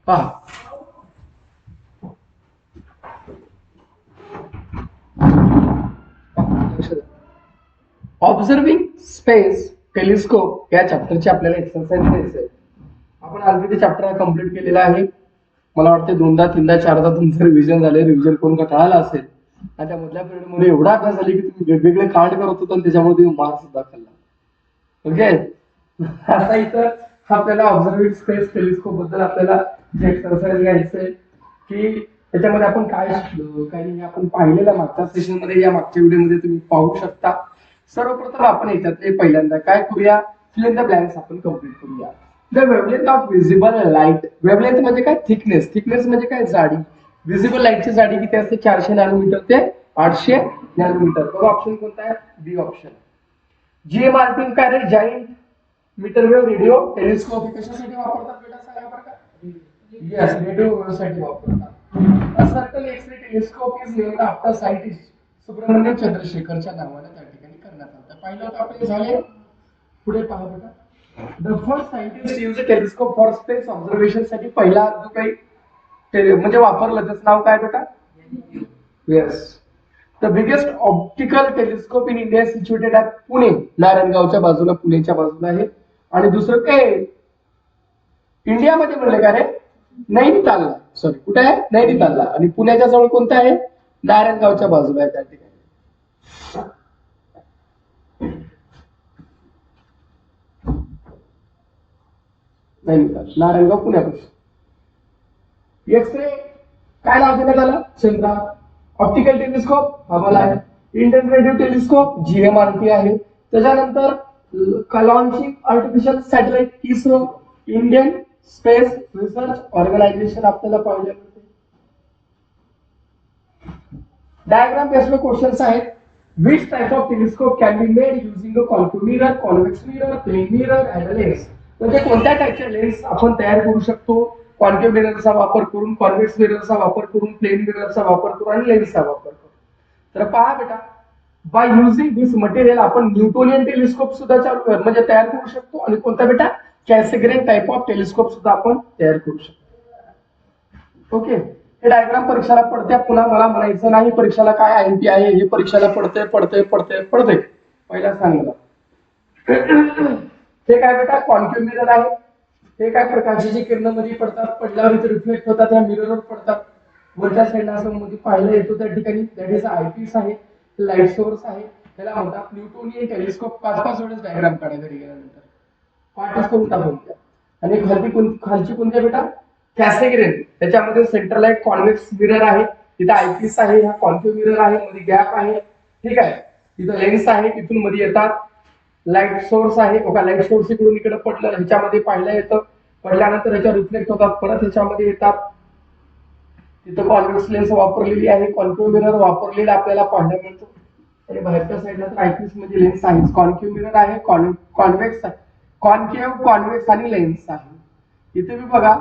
पहा observing space telescope या चॅप्टरची आपल्याला एक्सरसाइज द्यायची आहे. आपण ऑलरेडी चॅप्टर कंप्लीट केलेला आहे. मला वाटतं 2दा 3दा 4दा तुमचं रिव्हिजन झाले. रिव्हिजन करून कंटाळला असेल आणि त्या मधल्या पिरियड मध्ये एवढा अभ्यास झाले की तुम्ही वेगवेगळे कांड करत होता आणि त्याच्यामुळे तुम्ही मार्क्स सुद्धा खाल्ला. ओके, आता इथं आपल्याला ऑब्झर्विंग स्पेस टेलिस्कोप बद्दल आपल्याला जे एक्सरसाइज घ्यायचंय की त्याच्यामध्ये आपण काय शिकलो काय नाही आपण पाहिलेल्या मागच्या सेशन मध्ये या मागच्या व्हिडिओ मध्ये तुम्ही पाहू शकता. सर्वप्रथम आपण याच्यातले पहिल्यांदा काय करूया, फिल इन द ब्लँक्स आपण कंप्लीट करूया. The wavelength of visible light, wavelength म्हणजे काय, थिकनेस, थिकनेस म्हणजे काय, जाडी. विजिबल लाईटची जाडी किती असते, 400 नॅनोमीटर ते 800 नॅनोमीटर. बघा ऑप्शन कोणता आहे, बी ऑप्शन. जीएमआरटी काय रे, जाईंट मीटरवेव्ह रेडिओ टेलिस्कोप कशासाठी वापरतात बेटा सांगा बरं का. यस, रेडिओ साठी वापरतात. A certain X-ray telescope is named after scientist Subramaniam चंद्रशेखरच्या नावाने त्या ठिकाणी करण्यात आलं. पहिलं होतं आपले झाले. पुढे पहा बेटा. The first scientist used a telescope for space observation साठी पहिला जो काही म्हणजे वापरलं त्याचं नाव काय बेटा. Yes. The biggest optical telescope in India is situated at Pune, नारायणगावच्या बाजूला, पुण्याच्या बाजूला आहे. आणि दुसरं काय इंडियामध्ये म्हणलं का रे, नैनितालला, सॉरी कुठे आहे, नैनितालला. आणि पुण्याच्या जवळ कोणतं आहे, नारायणगावच्या बाजूला आहे त्या ठिकाणी. नैनिताल, नारायणगाव पुण्यापासून. एक्सरे काय नाव देण्यात आलं, चंद्रा. ऑप्टिकल टेलिस्कोप हबल आहे. इंडियन रेडिओ टेलिस्कोप जीएमआरटी आहे. त्याच्यानंतर launching artificial satellite ISRO, Indian Space Research Organisation आपल्याला पाहिजे. डायग्राम बेस्ड क्वेश्चन्स आहेत. Which type of telescope can be made using a concave mirror, convex mirror, plane mirror and lens. म्हणजे कोणत्या टाइपच्या lens आपण तयार करू शकतो, कॉन्केव्ह मिररचा वापर करून, कॉन्व्हेक्स मिररचा वापर करून, प्लेन मिररचा वापर करून आणि लेन्सचा वापर करून. तर पहा बेटा, बाय युजिंग दिस मटेरियल आपण न्यूटोनियन टेलिस्कोप सुद्धा म्हणजे तयार करू शकतो. आणि कोणता बेटा, कॅसेग्रेन टाइप ऑफ टेलिस्कोप सुद्धा आपण तयार करू शकतो. ओके, हे डायग्राम परीक्षेला पडते. पुन्हा मला म्हणायचं नाही परीक्षेला काय आयएमपी आहे, हे परीक्षेला पडते पडते पडते पडते. पहिला सांगितलं हे काय बेटा, कॉन्केव्ह मिरर आहे. हे काय प्रकाशाची किरण मध्ये पडतात, पडल्यावर इथे रिफ्लेक्ट होतात, या मिररवर पडतात. वरच्या साईडला असं मध्ये पाहिलं येतो त्या ठिकाणी दॅट इज आयपीस आहे, लाईट सोर्स आहे. त्याला म्हणतात न्यूटोनियन टेलिस्कोप. 5-5 वेळेस डायग्राम काढायला गेल्यानंतर पाठच करून टाकून द्या. आणि खालची कोणती बेटा, कॅसेग्रेन. त्याच्यामध्ये सेंट्रल एक कॉन्व्हेक्स मिरर आहे, तिथे आयपीस आहे, हा कॉन्केव्ह मिरर आहे, मध्ये गॅप आहे. ठीक आहे, तिथं लेन्स आहे, तिथून मध्ये येतात. लाईट सोर्स आहे बघा, लाईट सोर्स इकडून इकडे पडलं, ह्याच्यामध्ये पाहिलं येतं, पडल्यानंतर ह्याच्या रिफ्लेक्ट होतात, परत ह्याच्यामध्ये येतात. तिथं कॉन्व्हेक्स लेन्स वापरलेली आहे, कॉन्केव्ह मिरर वापरलेला आपल्याला पाहायला मिळतो. आणि बाहेरच्या साईडला तर आयपीस मध्ये लेन्स आहे, कॉन्केव्ह मिरर आहे, कॉन्व्हेक्स कॉन्केव्ह कॉन्व्हेक्स आणि लेन्स आहे. इथे मी बघा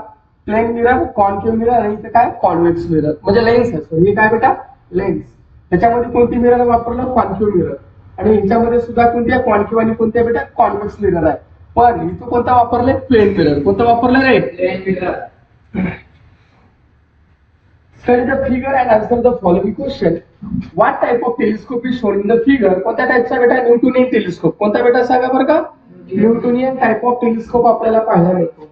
प्लेन मिरर, कॉन्केव्ह मिरर आणि इथे काय कॉन्व्हेक्स मिरर म्हणजे लेन्स आहे. हे काय बेटा, लेन्स. त्याच्यामध्ये कोणती मिरर वापरलं, कॉन्केव्ह मिरर. आणि ह्याच्यामध्ये सुद्धा कोणत्या कॉन्केव्ह आणि कोणत्या बेटा कॉन्व्हेक्स मिरर आहे. पण इथं कोणता वापरले, प्लेन मिरर. कोणतं वापरलं रे, plane mirror. Study the figure and answer the following question. What type of telescope is shown in the figure? कोणत्या टाइपचा बेटा, न्यूटोनियन टेलिस्कोप. कोणता बेटा सांगा बरं का, न्यूटोनियन टाइप ऑफ टेलिस्कोप आपल्याला पाहायला मिळतो.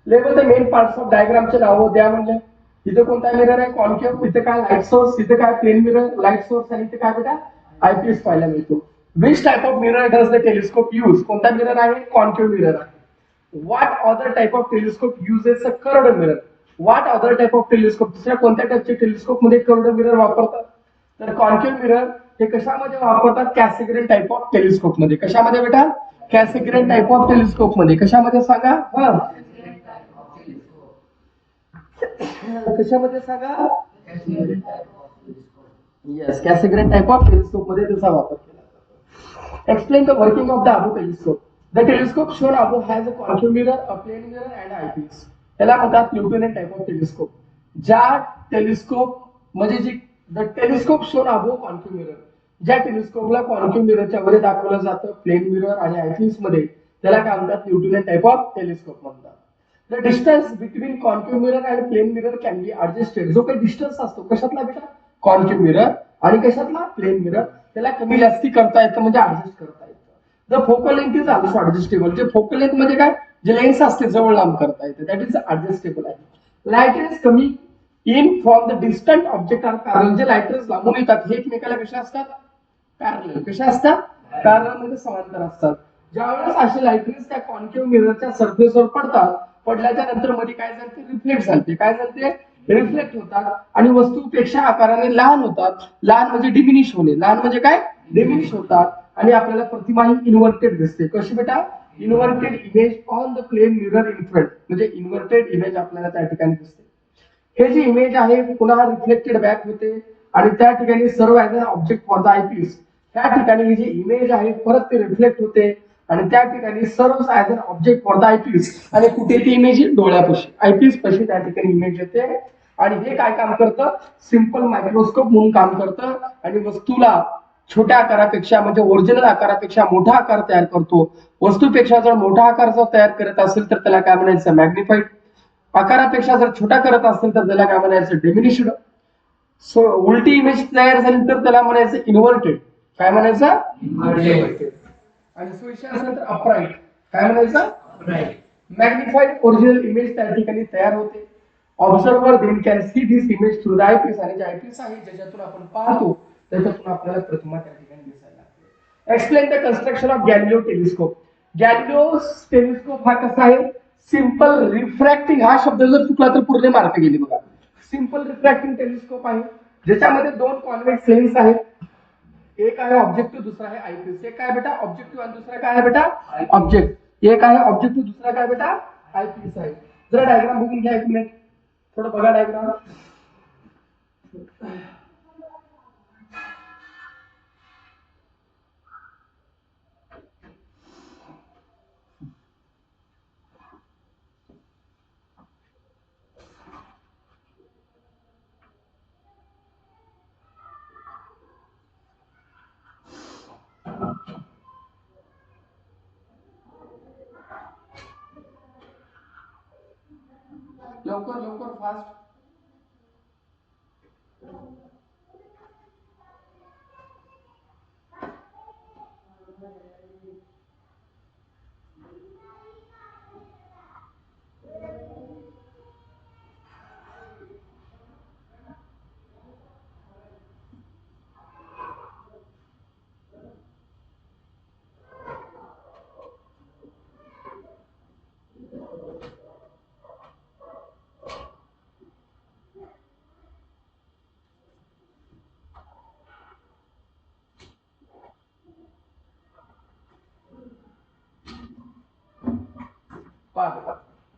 लेवल द मेन पार्ट्स ऑफ डायग्रामचे नाव द्या म्हणले. इथे कोणता मिरर आहे, कॉन्केव्ह. इथे काय लाईट सोर्स, इथे काय प्लेन मिरर, लाईट सोर्स. आणि इथे काय बेटा आयपीएस पाहायला मिळतो. Which type of mirror does the telescope use. कोणता मिरर आहे, कॉन्केव्ह मिरर आहे. What other type of telescope uses a curved mirror? What other type of telescope, दुसऱ्या कोणत्या टाइपचे टेलिस्कोप मध्ये कर्व्ड मिरर वापरतात. तर कॉन्केव्ह मिरर हे कशामध्ये वापरतात, कॅसेग्रेन टाइप ऑफ टेलिस्कोप मध्ये. कशामध्ये बेटा, कॅसेग्रेन टाइप ऑफ टेलिस्कोप मध्ये. कशामध्ये सांगा, हा कशामध्ये सांगा, येस, कॅसेग्रेन टाइप ऑफ टेलिस्कोप मध्ये त्याचा वापर केला जातो. Explain the working of the above telescope. The telescope shown above has a concave mirror, a plane mirror and eyepiece. त्याला म्हणतात न्यूटोनियन टाइप ऑफ टेलिस्कोप. ज्या टेलिस्कोप म्हणजे जी the telescope shown above concave mirror, ज्या टेलिस्कोपला concave मिररच्या वर दाखवलं जातं, प्लेन मिरर आणि आयपीस मध्ये, त्याला काय म्हणतात, न्यूटोनियन टाइप ऑफ टेलिस्कोप म्हणतात. The distance between concave mirror and plane mirror can be adjusted. जो काही डिस्टन्स असतो कशातला बेटा, कॉन्केव्ह मिरर आणि कशातला, प्लेन मिरर, त्याला कमी जास्ती करता येतं म्हणजे ऍडजस्ट करता येतं. The focal length is also adjustable. जे फोकल लेंथ म्हणजे काय, जे लेन्स असते जवळ लांब करता येते, दॅट इज ऍडजस्टेबल आहे. Light rays coming from the distant object are parallel. जे लाईट रेज लांबून येतात हे एकमेकाला कशा असतात, पॅरलल. कशा असतात, पॅरलल म्हणजे समांतर असतात. ज्यावेळेस असे लाईट रेज त्या कॉन्केव्ह मिररच्या सरफेसवर पडतात, पडल्याच्या नंतर मध्ये काय झालं, रिफ्लेक्ट झाले. काय झाले, रिफ्लेक्ट होतात आणि वस्तूपेक्षा आकाराने लहान होतात. लहान म्हणजे डिमिनिश होणे, लहान म्हणजे काय, डिमिनिश होतात आणि आपल्याला प्रतिमा ही इन्व्हर्टेड दिसते. कशी बेटा, inverted image on the plane mirror in front. म्हणजे इन्व्हर्टेड इमेज आपल्याला त्या ठिकाणी दिसते. हे जी इमेज आहे पुन्हा रिफ्लेक्टेड बॅक होते आणि त्या ठिकाणी सर्व as a object for the eyepiece. त्या ठिकाणी ही जी इमेज आहे परत ते रिफ्लेक्ट होते आणि त्या ठिकाणी सर्व as a object for the eyepiece. आणि कुठे ती इमेज, डोळ्यापाशी, आयपीस पाशी त्या ठिकाणी इमेज येते. आणि हे काय काम करतं, सिंपल मायक्रोस्कोप म्हणून काम करतं आणि वस्तूला छोट्या आकारापेक्षा म्हणजे ओरिजिनल आकारापेक्षा मोठा आकार तयार करतो. वस्तूपेक्षा जर मोठा आकार जर तयार करत असेल तर त्याला काय म्हणायचं, मॅग्निफाईड. आकारापेक्षा जर छोटा करत असेल तर त्याला काय म्हणायचं, डिमिनिश्ड. सो उलटी इमेज तयार झाली तर त्याला म्हणायचं इन्व्हर्टेड. काय म्हणायचं, इन्व्हर्टेड. आणि सुविशा असेल तर अपराईट. काय म्हणायचं, अपराईट. मॅग्निफाईड ओरिजिनल इमेज त्या ठिकाणी तयार होते. Observer then can see this image through the eyepiece. आणि जे आयपीस आहे ज्याच्यातून आपण पाहतो त्याच्यातून आपल्याला प्रतिमा त्या ठिकाणी दिसायला लागते. Explain the construction of Galileo telescope. Galileo telescope हा कसा आहे, सिंपल रिफ्रॅक्टिंग. हा शब्द जर चुकला तर पूर्ण मार्क गेली बघा. सिंपल रिफ्रॅक्टिंग टेलिस्कोप आहे ज्याच्यामध्ये दोन कॉन्व्हेक्स लेन्स आहेत. एक आहे ऑब्जेक्टिव्ह, दुसरा आहे आयपीस. एक काय बेटा, ऑब्जेक्टिव्ह आणि दुसरा काय आहे बेटा, ऑब्जेक्ट. एक आहे ऑब्जेक्टिव्ह, दुसरा काय बेटा, आयपीस आहे. जरा डायग्राम बघून घ्या एक मिनिट, थोडं बघा डायग्राम. लवकर लवकर fast.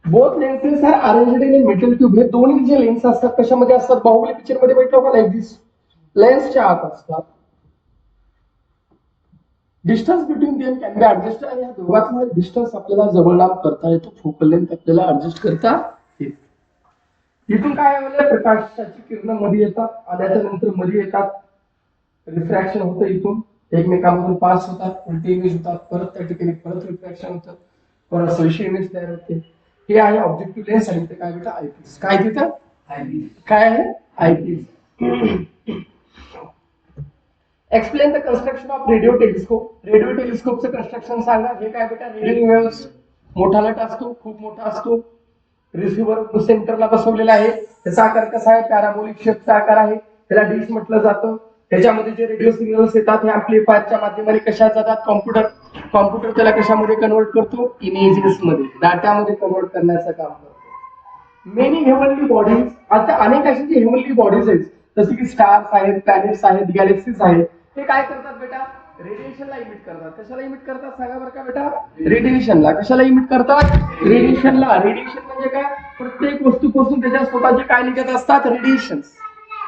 Both lenses are arranged in metal tube. हे दोन्ही जे लेन्स असतात कशामध्ये असतात, बाहुबली पिक्चर मध्ये भेटलो का, लाईक दिस लेन्सच्या आत असतात. Distance between them can be adjust. आणि या दोघांचा डिस्टन्स आपल्याला जवळ लांब करता येतो, फोकल लेंथ आपल्याला ऍडजस्ट करता येते. इथून काय आहे, प्रकाशाची किरण मध्ये येतात, आल्याच्या नंतर मध्ये येतात, रिफ्रॅक्शन होतं, इथून एकमेकांमधून पास होतात, उलटी इमेज होतात, परत त्या ठिकाणी परत रिफ्रॅक्शन होतं, परत सविशी इमेज तयार होते. हे आहे ऑब्जेक्टिव्ह लेन्स आणि ते काय बेटा, आयपीस. काय तिथं, काय आहे, eyepiece. Explain the construction of radio telescope. Radio टेलिस्कोपचं कन्स्ट्रक्शन सांगा. हे काय बेटा, रेडिओ वेव्स, मोठा लट असतो, खूप मोठा असतो. रिसिव्हर सेंटरला बसवलेला आहे. त्याचा आकार कसा आहे, पॅराबोलिक शेपचा आकार आहे. त्याला डिश म्हटलं जातं. त्याच्यामध्ये जे रेडिओ सिग्नल्स येतात हे अँप्लिफायरच्या माध्यमाने कशात जातात, कॉम्प्युटर त्याला कशामध्ये कन्वर्ट करतो, इमेजेस मध्ये, डाटामध्ये कन्वर्ट करण्याचं काम करतो. Many heavenly bodies. आता अनेक अशी जी हेवनली बॉडीज आहेत जसे की स्टार्स आहेत, प्लॅनेट्स आहेत, गॅलेक्सीज आहेत, ते काय करतात बेटा, रेडिएशनला इमिट करतात. कशाला इमिट करतात सांगा बरं का बेटा, रेडिएशनला. कशाला इमिट करतात, रेडिएशनला. रेडिएशन म्हणजे काय, प्रत्येक वस्तूपासून त्याच्या स्वतःचे काय निघत असतात, रेडिएशन.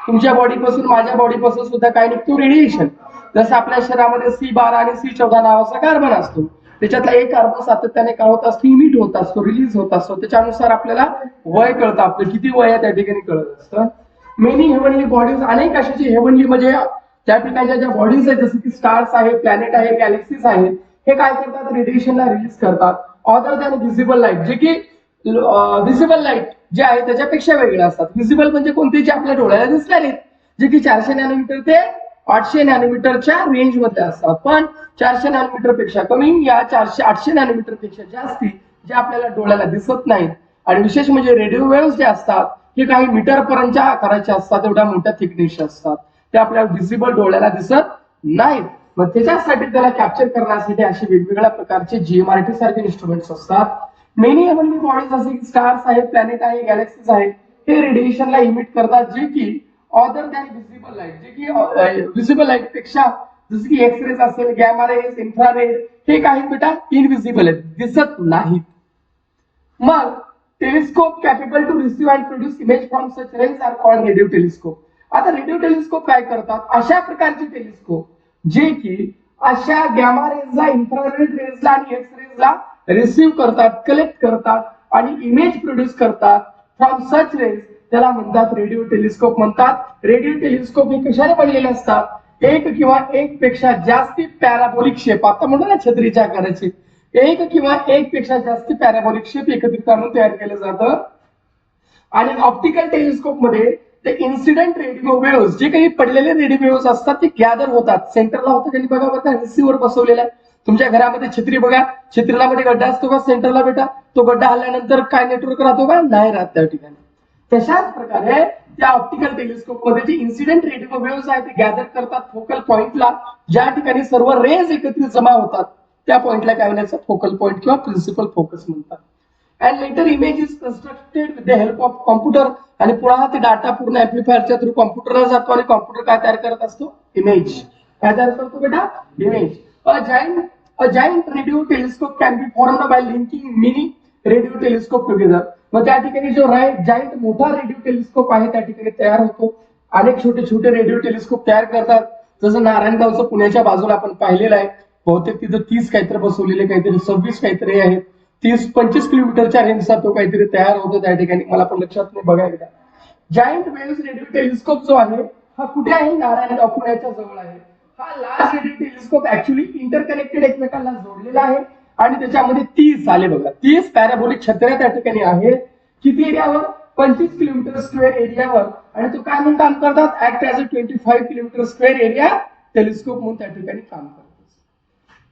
तुमच्या बॉडीपासून, माझ्या बॉडीपासून सुद्धा काय निघतो, रेडिएशन. जसं आपल्या शरीरामध्ये C12 आणि C14 नावाचा कार्बन असतो. त्याच्यातला एक कार्बन सातत्याने काय होत असतो, इमिट होत असतो, रिलीज होत असतो. त्याच्यानुसार आपल्याला वय कळतं, आपलं किती वय आहे त्या ठिकाणी कळत असतं. Many heavenly bodies. अनेक अशी जी हेवनली म्हणजे त्या ठिकाणच्या ज्या बॉडीज आहेत जसं की स्टार्स आहे, प्लॅनेट आहे, गॅलेक्सीज आहेत, हे काय करतात, रेडिएशनला रिलीज करतात अदर दॅन व्हिजिबल लाईट, जे की व्हिजिबल लाईट जे आहे त्याच्यापेक्षा वेगळे असतात. व्हिजिबल म्हणजे कोणते, जे आपल्या डोळ्याला दिसणार आहेत, जे की 400 नॅनोमीटर ते 800 नॅनोमीटरच्या रेंज मध्ये असतात. पण 400 नॅनोमीटर पेक्षा कमी, या 800 नॅनोमीटर पेक्षा जास्ती जे आपल्याला डोळ्याला दिसत नाहीत. आणि विशेष म्हणजे रेडिओ वेव्ह जे असतात हे काही मीटर पर्यंतच्या आकाराचे असतात, एवढ्या मोठ्या थिकनेसचे असतात, ते आपल्या व्हिजिबल डोळ्याला दिसत नाहीत. मग त्याच्यासाठी त्याला कॅप्चर करण्यासाठी असे वेगवेगळ्या प्रकारचे जीएमआरटी सारखे इन्स्ट्रुमेंट्स असतात. मेनी हेवनली बॉडीज जसे की स्टार्स आहे, प्लॅनेट आहे, गॅलेक्सीज आहे, हे रेडिएशनला इमिट करतात, जे की अदर दॅन व्हिजिबल लाईट, जे की व्हिजिबल लाईट पेक्षा, जसे की एक्सरेज असेल, गॅमा रेज, इन्फ्रारेड, हे काही बेटा इनव्हिजिबल आहेत, दिसत नाहीत. मग telescope capable to receive and produce image from such range are called radio telescope. आता रेडिओ टेलिस्कोप काय करतात, अशा प्रकारचे टेलिस्कोप जे की अशा गॅमा रेजला, इन्फ्रारेड रेजला आणि एक्स रेजला रिसीव्ह करतात, कलेक्ट करतात आणि इमेज प्रोड्यूस करतात फ्रॉम सच रेंज, त्याला म्हणतात रेडिओ टेलिस्कोप म्हणतात. रेडिओ टेलिस्कोप हे कशाने बनलेले असतात, एक किंवा एक पेक्षा जास्ती पॅराबोलिक शेप, आता म्हणतो ना छत्रीच्या आकाराचे, एक किंवा एक पेक्षा जास्त पॅराबोलिक शेप एकत्रित आणून तयार केलं जातं. आणि ऑप्टिकल टेलिस्कोप मध्ये ते इन्सिडेंट रेडिओ वेव्हज, जे काही पडलेले रेडिओ वेव्हज असतात ते गॅदर होतात. सेंटरला होतं त्यांनी बघा बघा रिसिव्हर बसवलेला आहे. तुमच्या घरामध्ये छत्री बघा, छत्रीला मध्ये गड्डा असतो का सेंटरला बेटा, तो गड्डा हल्ल्यानंतर काय नेटवर्क राहतो का, नाही राहत त्या ठिकाणी. तशाच प्रकारे त्या ऑप्टिकल टेलिस्कोप मध्ये जे इन्सिडेंट रेडिओ वेव्हज आहेत ते गॅदर करतात फोकल पॉइंटला, ज्या ठिकाणी सर्व रेज एकत्रित जमा होतात त्या पॉइंटला काय म्हणायचं, फोकल पॉइंट किंवा प्रिन्सिपल फोकस म्हणतात. And later image is constructed with the help of computer, आणि पुन्हा ते डाटा पूर्ण ऍम्प्लिफायरच्या थ्रू कॉम्प्युटरला जातो आणि कॉम्प्युटर काय तयार करत असतो, इमेज. काय तयार करतो बेटा, image. A giant radio telescope can be formed by linking mini radio telescope together. मग त्या ठिकाणी जो जायंट मोठा रेडिओ टेलिस्कोप आहे त्या ठिकाणी तयार होतो. अनेक छोटे छोटे रेडिओ टेलिस्कोप तयार करतात, जसं नारायणगावचं पुण्याच्या बाजूला आपण पाहिलेलं आहे. बहुतेक तिथं 30 काहीतरी बसवलेले, काहीतरी 26 काहीतरी आहेत, 30-25 किलोमीटरच्या रेंजचा तो काहीतरी तयार होतो त्या ठिकाणी, मला पण लक्षात नाही, बघा एकदा. जायंट वेव्हज रेडिओ टेलिस्कोप जो आहे हा कुठे आहे, नारायणगाव पुण्याच्या जवळ आहे. हा large radio telescope actually interconnected एकमेकांना जोडलेला आहे आणि त्याच्यामध्ये 30 आले बघा, 30 पॅराबोलिक छत्र्या त्या ठिकाणी आहेत. किती एरियावर, 25 किलोमीटर स्क्वेअर एरियावर. आणि तो काय म्हणून काम करतात, act as a 25 kilometre square area telescope म्हणून त्या ठिकाणी काम करतात.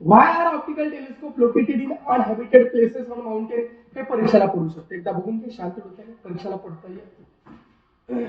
Why are optical telescope located in uninhabited places on mountain? हे परीक्षेला पडू शकते, एकदा बघून घे शांत डोक्याने, परीक्षेला पडता येईल.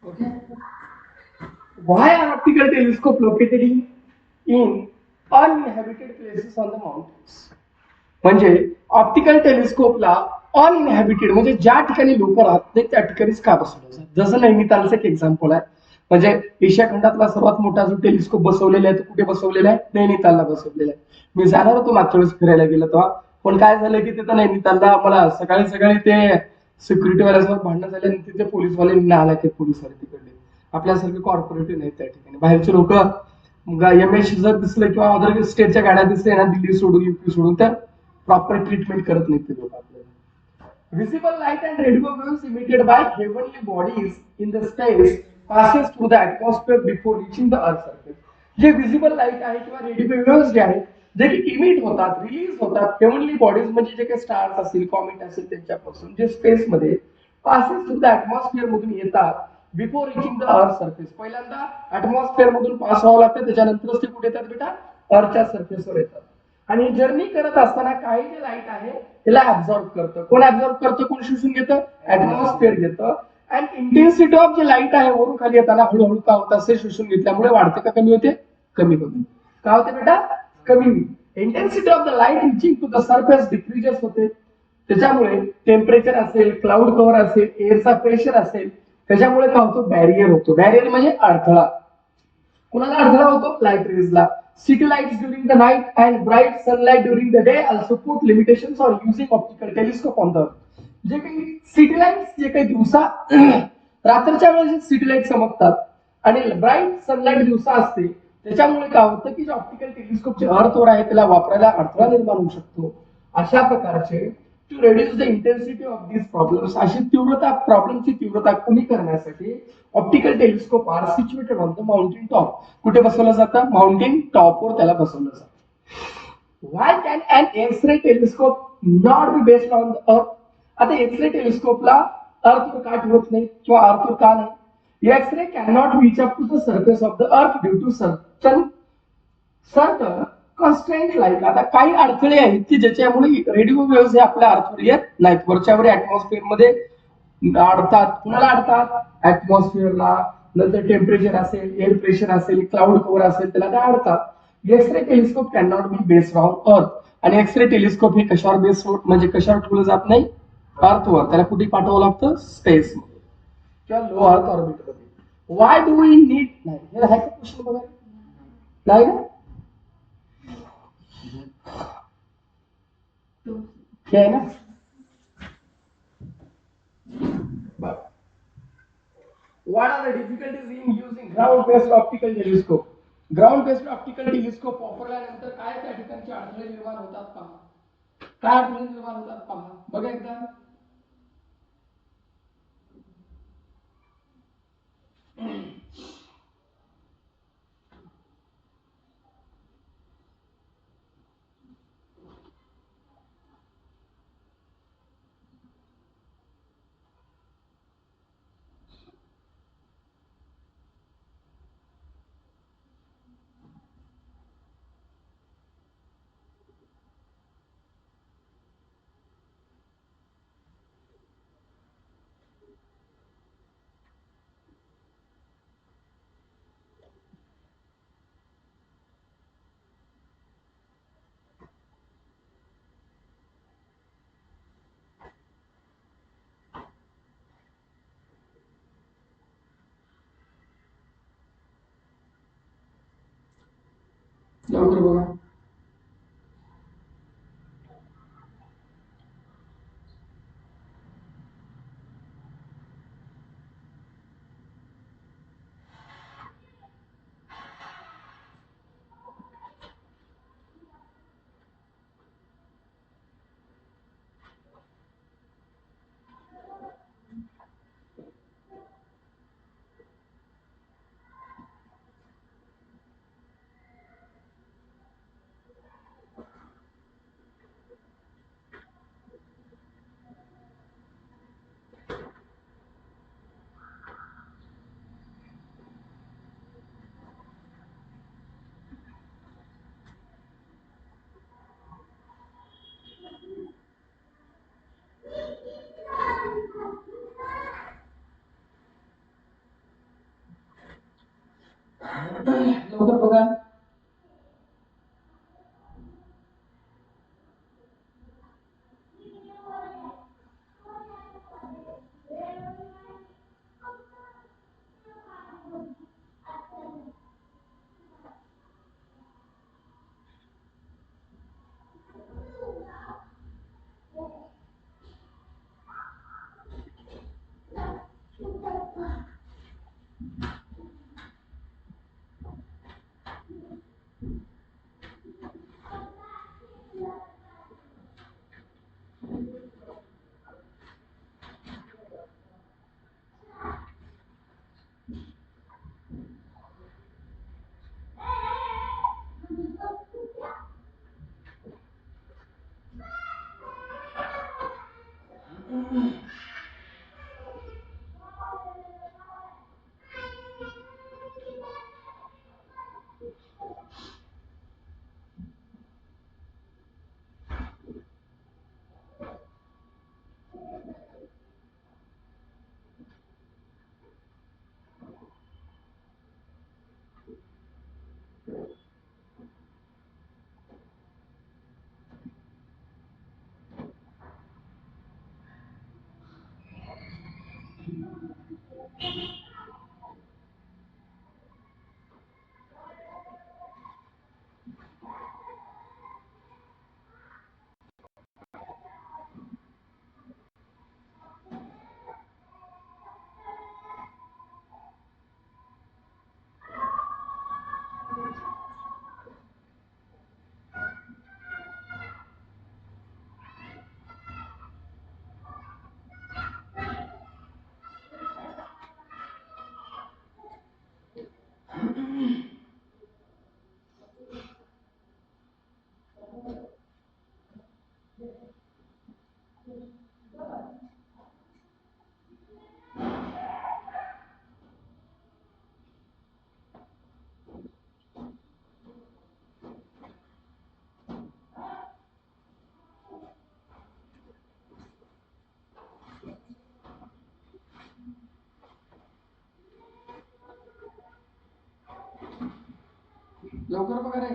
Okay. Why are optical telescope located in uninhabited places on the mountains? म्हणजे ऑप्टिकल टेलिस्कोपला अनइनहॅबिटेड म्हणजे ज्या ठिकाणी लोक राहत नाही त्या ठिकाणीच का बसवलं जातं. जसं नैनितालचं एक एक्झाम्पल आहे, म्हणजे एशिया खंडातला सर्वात मोठा जो टेलिस्कोप बसवलेला आहे तो कुठे बसवलेला आहे, नैनितालला बसवलेला आहे. मी जाणार होतो मागच्या वेळेस फिरायला गेलो तेव्हा, पण काय झालं की तिथं नैनितालला मला सकाळी सकाळी ते सिक्युरिटी वाल्यासोबत भांडणं झाले आणि तिथे पोलीसवाले आला की पोलीसवाले तिकडले आपल्यासारखे कॉर्पोरेटिव्ह नाही त्या ठिकाणी, बाहेरचे लोक एमएच जर दिसलं किंवा अदर स्टेटच्या गाड्या दिसल्या ना, दिल्ली सोडून युपी सोडून, तर प्रॉपर ट्रीटमेंट करत नाहीत ते लोक आपल्याला. Visible light and radio waves emitted by heavenly bodies in the space passes through the atmosphere before reaching the earth surface. जे विजिबल लाईट आहे किंवा रेडिओ वेव्स जे आहेत, जे इमिट होतात, रिलीज होतात हेवनली बॉडीज म्हणजे जे काही स्टार्स असतील, कॉमेट असेल, त्यांच्यापासून जे स्पेस मध्ये पासेस थ्रू द ऍटमॉस्फिअर मधून येतात before reaching the earth surface. पहिल्यांदा ऍटमॉस्फिअर मधून पास व्हावं लागतं, त्याच्यानंतरच ते कुठे येतात बेटा, अर्थच्या सरफेसवर येतात. आणि जर्नी करत असताना काही जे लाईट आहे त्याला ऍब्झॉर्ब करतं. कोण ऍब्झॉर्ब करतं, कोण शोषून घेतं, ऍटमॉस्फिअर घेतं. आणि इंटेन्सिटी ऑफ जे लाईट आहे वरून खाली येताना हळूहळू का होत असे, शोषून घेतल्यामुळे वाढते का कमी होते, कमी होते. का होते बेटा, कमी. Intensity of the light reaching to the surface decreases होते. त्याच्यामुळे टेम्परेचर असेल, क्लाउड कव्हर असेल, एअरचा प्रेशर असेल, त्याच्यामुळे काय होतो, बॅरियर होतो. बॅरियर म्हणजे अडथळा. कुणाला अडथळा होतो, light रेजला. City lights during the night and bright sunlight during the day also put limitations on using optical telescope on the earth. जे काही सिटी लाईट्स जे काही दिवसा रात्रीच्या वेळेस सिटी लाईट चमकतात आणि ब्राईट सनलाईट दिवसा असते, त्याच्यामुळे काय होतं की जे ऑप्टिकल टेलिस्कोप जे अर्थवर आहे त्याला वापरायला अडथळा निर्माण होऊ शकतो. अशा प्रकारचे to reduce the intensity of these problems, अशी तीव्रता, प्रॉब्लेमची तीव्रता कमी करण्यासाठी optical telescope are situated on the mountain top. कुठे बसवलं जातं, माउंटेन टॉपवर त्याला बसवलं जातं. Why can an X-ray telescope not be based on the earth. आता एक्स-रे टेलिस्कोपला अर्थवर का ठेवत नाही किंवा अर्थवर का नाही, X-ray can not reach up to the surface of the earth due to certain constant light. आता काही अडथळे आहेत की ज्याच्यामुळे रेडिओ वेव्हज हे आपल्या अर्थवर येत नाहीत, वरच्यावर ऍटमॉस्फिअर मध्ये अडतात. कुणाला अडतात, ऍटमॉस्फिअरला. नंतर टेम्परेचर असेल, एअर प्रेशर असेल, क्लाउड कव्हर असेल, त्याला त्या अडतात. X-ray telescope can not be based on earth. आणि एक्स-रे टेलिस्कोप हे कशावर बेस्ड, म्हणजे कशावर ठेवलं जात नाही, अर्थवर. त्याला कुठे पाठवावं लागतं, स्पेस मध्ये किंवा लो अर्थ ऑर्बिट मध्ये. वाय डू वी नीड, नाही हे आहे का क्वेश्चन बघा, नाही ना, हे आहे ना. What are the difficulties in using ground-based optical telescope? Ground-based optical telescope वापरल्यानंतर काय त्या ठिकाणचे अडथळे निर्माण होतात पहा. काय अडथळे निर्माण होतात पहा, बघा एकदा. लवकर बघा. लवकर बघा. लवकर बघा रे.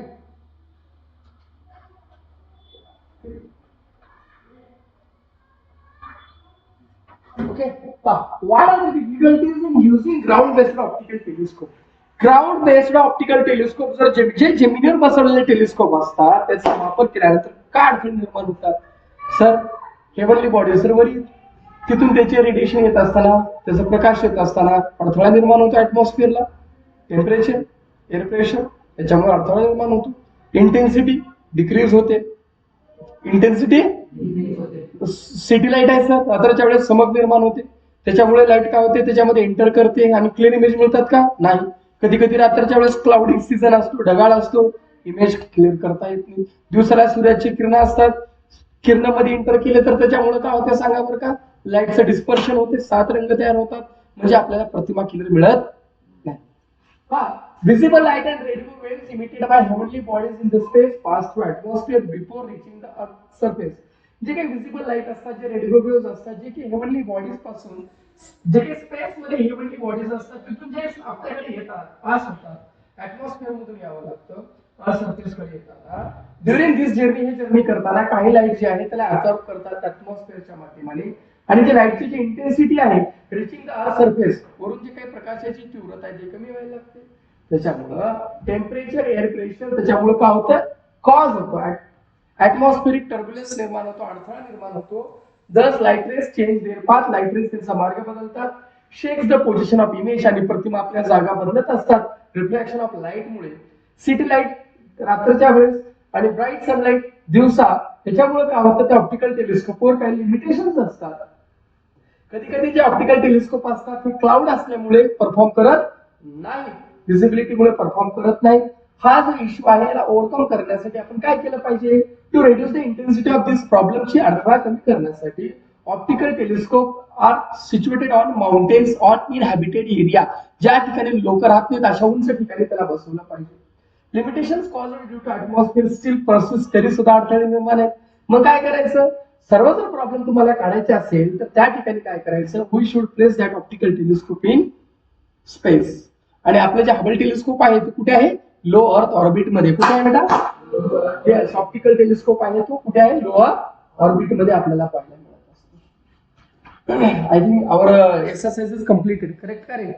Okay, what are the difficulties in using ground-based optical telescope? Ground-based optical telescope जर जे जमिनीवर बसवलेले टेलिस्कोप असतात त्याचा वापर केल्यानंतर काय अडचणी निर्माण होतात? सर, हेवनली बॉडी सर्वरी तिथून त्याचे रेडिएशन येत असताना त्याचा प्रकाश येत असताना अडथळा निर्माण होतो ऍटमॉस्फिअरला. टेम्परेचर, एअर प्रेशर त्याच्यामुळे अडथळा निर्माण होतो. इंटेन्सिटी डिक्रीज होते. इंटेन्सिटी सिटी लाईट आहे सर, रात्रीच्या वेळेस चमक निर्माण होते. त्याच्यामुळे लाईट काय होते त्याच्यामध्ये एंटर करते आणि क्लिअर इमेज मिळतात का? नाही. कधी कधी रात्रीच्या वेळेस क्लाउडी सीझन असतो, ढगाळ असतो, इमेज क्लिअर करता येत नाही. दिवसाला सूर्याची किरणं असतात, किरणामध्ये एंटर केले तर त्याच्यामुळे काय होते सांगा बरं का? लाईटचं डिस्पर्शन होते, 7 रंग तयार होतात, म्हणजे आपल्याला प्रतिमा क्लिअर मिळत नाही. Visible light and radio waves emitted by heavenly bodies in the space pass through atmosphere before reaching the earth's surface. जे काही विजिबल लाईट असतात, जे रेडिओ वेव्हज असतात, जे की हेवनली बॉडीज पासून जे काही स्पेस मध्ये हेवनली बॉडीज असतात तिथून जे आपल्याकडे येतात, पास होतात, ऍटमॉस्फिअर मधून यावं लागतं, अर्थ सरफेस कडे येतात. ड्युरिंग दिस जर्नी हे जर्नी करताना काही लाईट जे आहे त्याला ऍब्सॉर्ब करतात ऍटमॉस्फिअरच्या माध्यमाने, आणि जे लाईटची जी इंटेन्सिटी आहे रिचिंग द अर्थ सरफेस वरून जे काही प्रकाशाची तीव्रता आहे ते कमी व्हायला लागते. त्याच्यामुळं टेम्परेचर, एअर प्रेशर त्याच्यामुळे काय होतं? कॉज होतो, ऍटमॉस्फेरिक टर्ब्युलन्स निर्माण होतो, अडथळा निर्माण होतो. Thus light rays change their path, light rays त्यांचा मार्ग बदलतात. Shakes the position of image, आणि प्रतिमा आपल्या जागा बदलत असतात रिफ्लेक्शन ऑफ लाईट मुळे. सिटी लाईट रात्रीच्या वेळेस आणि ब्राईट सनलाईट दिवसा, त्याच्यामुळे काय होतं? त्या ऑप्टिकल टेलिस्कोपवर काही लिमिटेशन्स असतात. कधी कधी जे ऑप्टिकल टेलिस्कोप असतात ते क्लाउड असल्यामुळे परफॉर्म करत नाही, विजिबिलिटीमुळे परफॉर्म करत नाही. हा जो इश्यू आहे याला ओव्हरकम करण्यासाठी आपण काय केलं पाहिजे? To reduce the intensity of this प्रॉब्लेमची अडथळा कमी करण्यासाठी optical telescope are situated on mountains on inhabited area, ज्या ठिकाणी लोक राहत नाहीत अशा उंच ठिकाणी त्याला बसवलं पाहिजे. Limitations caused due to atmosphere still persist, तरी सुद्धा अडथळे निर्माण आहेत. मग काय करायचं? सर्व जर प्रॉब्लेम तुम्हाला काढायचे असेल तर त्या ठिकाणी काय करायचं? We should place that optical telescope in space. आणि आपलं जे हबल टेलिस्कोप आहे तो कुठे आहे? लो अर्थ ऑर्बिट मध्ये. कुठे आहे बेटा? ऑप्टिकल टेलिस्कोप आहे तो कुठे आहे? लो अर्थ ऑर्बिट मध्ये आपल्याला पाहायला मिळत असतो. I think our exercise is completed. Correct का रे?